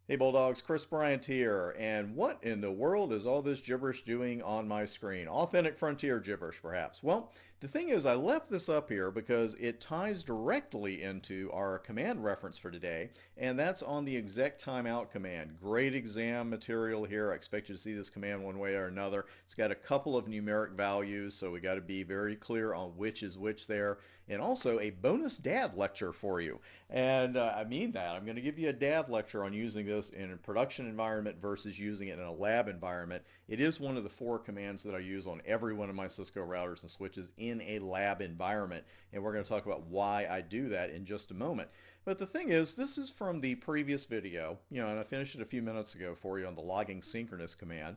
Hey Bulldogs, Chris Bryant here, and what in the world is all this gibberish doing on my screen? Authentic Frontier gibberish, perhaps. Well, the thing is, I left this up here because it ties directly into our command reference for today, and that's on the exec timeout command. Great exam material here. I expect you to see this command one way or another. It's got a couple of numeric values, so we got to be very clear on which is which there, and also a bonus dad lecture for you. And I mean that. I'm going to give you a dad lecture on using this in a production environment versus using it in a lab environment. It is one of the four commands that I use on every one of my Cisco routers and switches in a lab environment. And we're going to talk about why I do that in just a moment. But the thing is, this is from the previous video, and I finished it a few minutes ago for you on the logging synchronous command.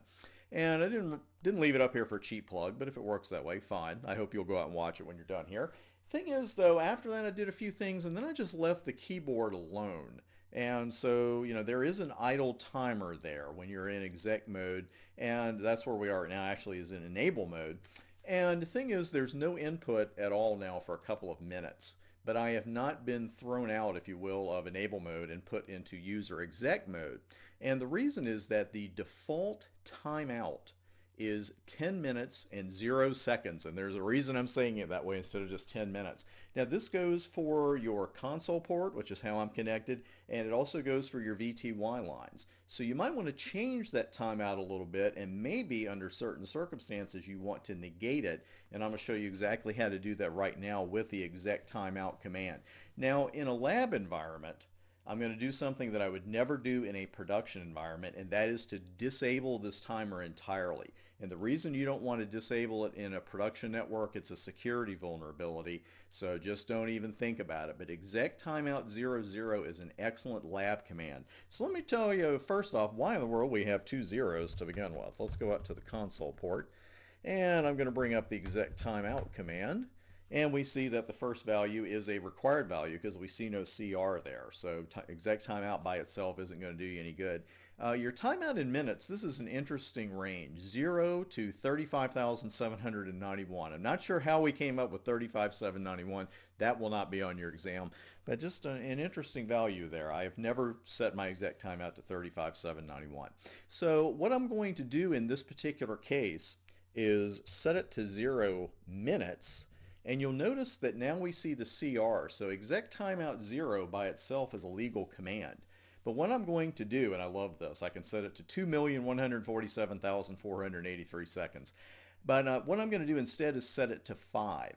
And I didn't leave it up here for a cheap plug, but if it works that way, fine. I hope you'll go out and watch it when you're done here. Thing is, though, after that I did a few things, and then I just left the keyboard alone. And so, there is an idle timer there when you're in exec mode, and that's where we are now, actually, is in enable mode. And the thing is, there's no input at all now for a couple of minutes. But I have not been thrown out, if you will, of enable mode and put into user exec mode. And the reason is that the default timeout is 10 minutes and 0 seconds. And there's a reason I'm saying it that way instead of just 10 minutes. Now, this goes for your console port, which is how I'm connected, and it also goes for your VTY lines. So you might want to change that timeout a little bit, and maybe under certain circumstances you want to negate it. And I'm going to show you exactly how to do that right now with the exec timeout command. Now, in a lab environment, I'm going to do something that I would never do in a production environment, and that is to disable this timer entirely. And the reason you don't want to disable it in a production network, it's a security vulnerability, so just don't even think about it. But exec timeout 00 is an excellent lab command. So let me tell you, first off, why in the world we have two zeros to begin with. Let's go out to the console port, and I'm going to bring up the exec timeout command. And we see that the first value is a required value because we see no CR there. So exec timeout by itself isn't going to do you any good. Your timeout in minutes, this is an interesting range, 0 to 35,791. I'm not sure how we came up with 35,791. That will not be on your exam, but just an interesting value there. I have never set my exec timeout to 35,791. So what I'm going to do in this particular case is set it to 0 minutes. And you'll notice that now we see the CR. So exec timeout 0 by itself is a legal command. But what I'm going to do, and I love this, I can set it to 2,147,483 seconds. But what I'm going to do instead is set it to 5.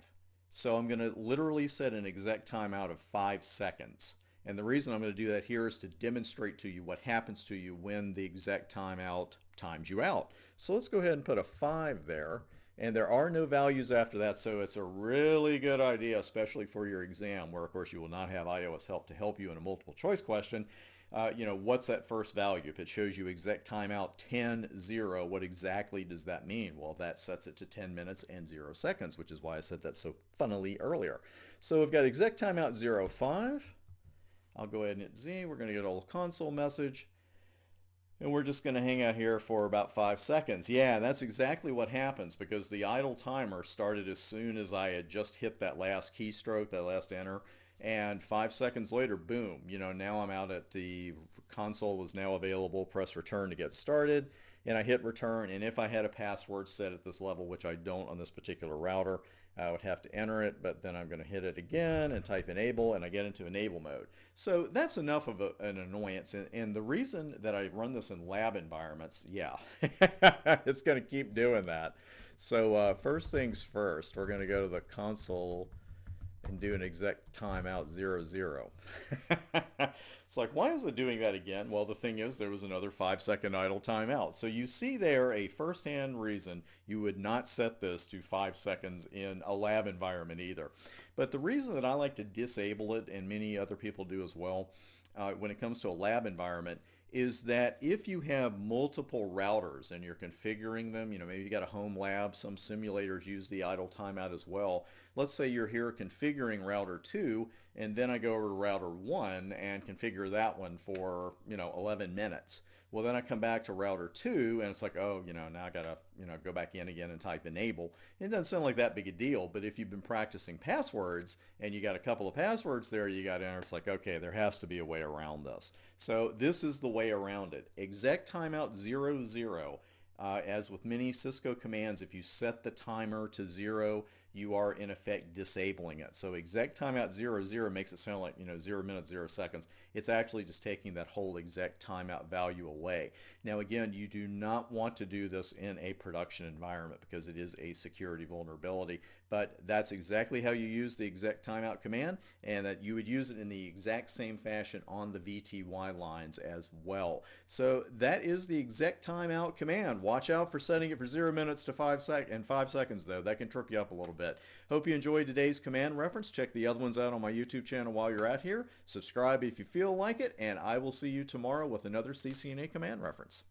So I'm going to literally set an exec timeout of 5 seconds. And the reason I'm going to do that here is to demonstrate to you what happens to you when the exec timeout times you out. So let's go ahead and put a 5 there. And there are no values after that, so it's a really good idea, especially for your exam, where of course you will not have iOS help to help you in a multiple choice question. What's that first value? If it shows you exec timeout 10:0, what exactly does that mean? Well, that sets it to 10 minutes and 0 seconds, which is why I said that so funnily earlier. So we've got exec timeout 05. I'll go ahead and hit Z. We're going to get a little console message. And we're just going to hang out here for about 5 seconds. Yeah, that's exactly what happens because the idle timer started as soon as I had just hit that last keystroke, that last enter. And 5 seconds later, boom, now I'm out at the console is now available. Press return to get started. And I hit return. And if I had a password set at this level, which I don't on this particular router, I would have to enter it, but then I'm going to hit it again and type enable, and I get into enable mode. So that's enough of an annoyance. And the reason that I run this in lab environments, yeah, it's going to keep doing that. So first things first, we're going to go to the console and do an exec timeout 00. It's like, why is it doing that again? Well, the thing is, there was another 5-second idle timeout. So you see there a first-hand reason you would not set this to 5 seconds in a lab environment either. But the reason that I like to disable it, and many other people do as well, when it comes to a lab environment, is that if you have multiple routers and you're configuring them, maybe you got a home lab, some simulators use the idle timeout as well. Let's say you're here configuring router 2 and then I go over to router 1 and configure that one for, 11 minutes. Well, then I come back to router 2 and it's like, oh, now I gotta, go back in again and type enable. It doesn't sound like that big a deal, but if you've been practicing passwords and you got a couple of passwords there you got to enter, it's like, okay, there has to be a way around this. So this is the way around it. Exec timeout 00. As with many Cisco commands, if you set the timer to 0, you are in effect disabling it. So exec timeout 00 makes it sound like 0 minutes 0 seconds. It's actually just taking that whole exec timeout value away. Now again, you do not want to do this in a production environment because it is a security vulnerability, but that's exactly how you use the exec timeout command, and that you would use it in the exact same fashion on the VTY lines as well. So that is the exec timeout command. Watch out for setting it for 0 minutes to 5 seconds though. That can trip you up a little bit. Hope you enjoyed today's command reference. Check the other ones out on my YouTube channel while you're out here. Subscribe if you feel like it, and I will see you tomorrow with another CCNA command reference.